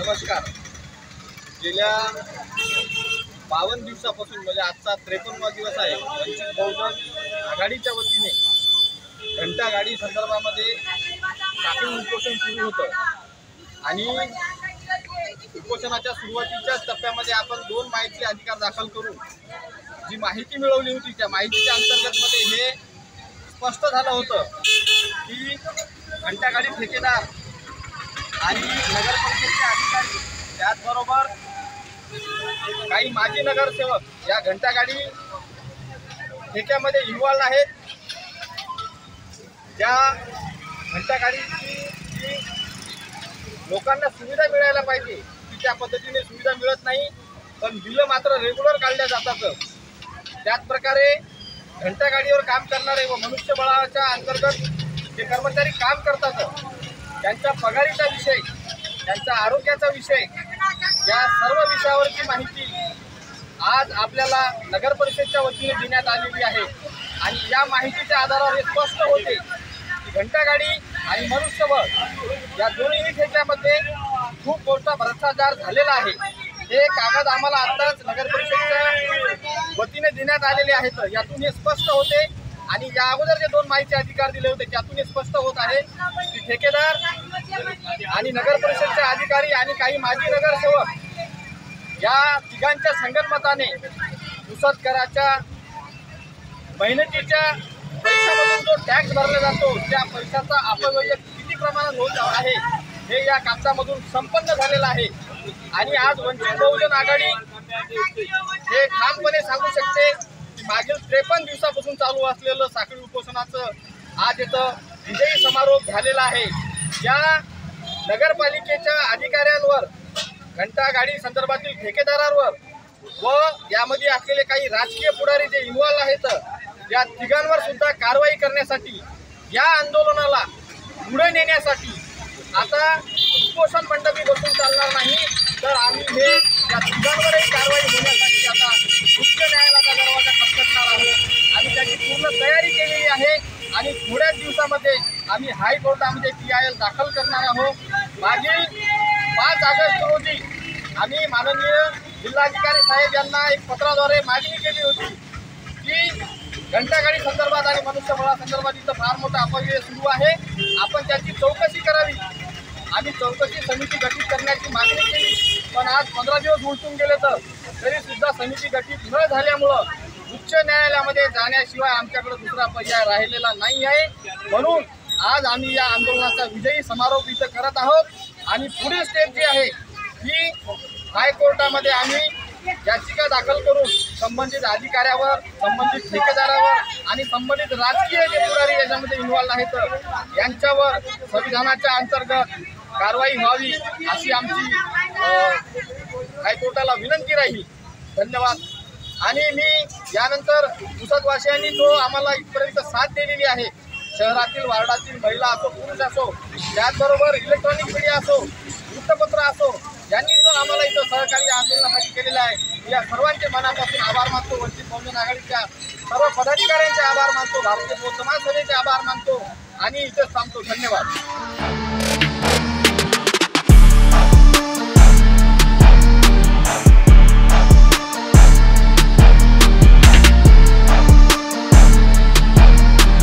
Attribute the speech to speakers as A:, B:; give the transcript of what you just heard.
A: नमस्कार। गेल्या 52 दिवसापासून म्हणजे आजचा 53वा दिवस आहे। वंचित बहुजन आघाडीच्या वतीने घंटा गाडी संदर्भामध्ये साखळी उपोषण सुरू होतं आणि उपोषणाच्या सुरुवातीच्या टप्प्यामध्ये आपण 2 माहिती अधिकार दाखल करून जी माहिती मिळवली होती त्या माहितीच्या अंतर्गतमध्ये हे स्पष्ट झालं होतं की घंटा गाडी ठेकेदार आणि नगरपालिकेचे अधिकारी त्याचबरोबर काही माजी नगरसेवक या घंटा गाडी ठेक्यामध्ये इन्व्हॉल्व आहेत। त्या घंटा गाडीची लोकांना सुविधा मिळायला पाहिजे की त्या पद्धतीने सुविधा मिळत नाही, पण बिलं मात्र रेग्युलर काढल्या जातात। त्याच प्रकारे घंटा गाडीवर काम करणारे व मनुष्यबळाच्या अंतर्गत जे कर्मचारी काम करतात त्यांच्या पगारीचा विषय, त्यांच्या आरोग्याचा विषय, या सर्व विषयावरची माहिती आज आपल्याला नगर परिषदेच्या वतीने देण्यात आलेली आहे। आणि या माहितीच्या आधारावर हे स्पष्ट होते की घंटा गाडी आणि मनुष्यबळ या दोन्ही ठेक्यामध्ये खूप मोठा भ्रष्टाचार झालेला आहे। हे कागद आम्हाला आताच नगर परिषदेच्या वतीने देण्यात आलेले आहेत। यातून हे स्पष्ट होते आणि या अगोदर जे 2 माहिती अधिकार दिले होते त्यातून हे स्पष्ट होत आहे की ठेकेदार आणि नगर परिषदेचे अधिकारी आणि काही माजी नगरसेवक या तिघांच्या संगनमताने पुसद कराच्या मेहनतीच्या पैशामधून जो टॅक्स भरला जातो त्या पैशाचा अपव्यय किती प्रमाणात होत आहे हे या कागदामधून संपन्न झालेलं आहे। आणि आज वंचित बहुजन आघाडी हे ठामपणे सांगू शकते की मागील 53 दिवसापासून चालू असलेलं साखळी उपोषणाचं आज इथं विजयी समारोप झालेला आहे। या नगरपालिकेच्या अधिकाऱ्यांवर, घंटा गाडी संदर्भातील ठेकेदारांवर व यामध्ये असलेले काही राजकीय पुढारी जे इन्व्हॉल्व आहेत या तिघांवर सुद्धा कारवाई करण्यासाठी, या आंदोलनाला पुढे नेण्यासाठी आता उपोषण मंडपी बसून चालणार नाही, तर आम्ही हे या तिघांवरही कारवाई होण्यासाठी आता उच्च न्यायालयाचा दरवाजा खटखटणार आहोत। आम्ही त्याची पूर्ण तयारी केलेली आहे आणि थोड्याच दिवसामध्ये आम्ही हायकोर्टामध्ये PIL दाखल करणार आहोत। मागील 5 ऑगस्ट रोजी आम्ही माननीय जिल्हाधिकारी साहेब यांना एक पत्राद्वारे मागणी केली होती की घंटा गाडी संदर्भात आणि मनुष्यबळा संदर्भात इथं फार मोठा अपव्यय सुरू आहे, आपण त्याची चौकशी करावी। आम्ही चौकशी समिती गठीत करण्याची मागणी केली, पण आज 15 दिवस उलटून गेले तरी सुद्धा समिती गठीत न झाल्यामुळं उच्च न्यायालयामध्ये जाण्याशिवाय आमच्याकडे दुसरा पर्याय राहिलेला नाही आहे। म्हणून आज आम्ही या आंदोलनाचा विजयी समारोप इथं करत आहोत आणि पुढील स्टेप जी आहे ही हायकोर्टामध्ये आम्ही याचिका दाखल करून संबंधित अधिकाऱ्यावर, संबंधित ठेकेदारावर आणि संबंधित राजकीय जे पुढारी याच्यामध्ये इन्व्हॉल्व आहेत यांच्यावर संविधानाच्या अंतर्गत कारवाई व्हावी अशी आमची हायकोर्टाला विनंती राहील। धन्यवाद। आणि मी यानंतर पुसदवासियांनी जो आम्हाला इथपर्यंत साथ दिलेली आहे, शहरातील वार्डातील महिला असो, पुरुष असो, त्याचबरोबर इलेक्ट्रॉनिक मीडिया असो, वृत्तपत्र असो, यांनी जो आम्हाला इथं सहकार्य आंदोलनासाठी केलेलं आहे, या सर्वांचे मनापासून आभार मानतो। वंचित बहुजन आघाडीच्या सर्व पदाधिकाऱ्यांचे आभार मानतो, भारतीय बौद्ध महासभेचे आभार मानतो आणि इथेच थांबतो। धन्यवाद।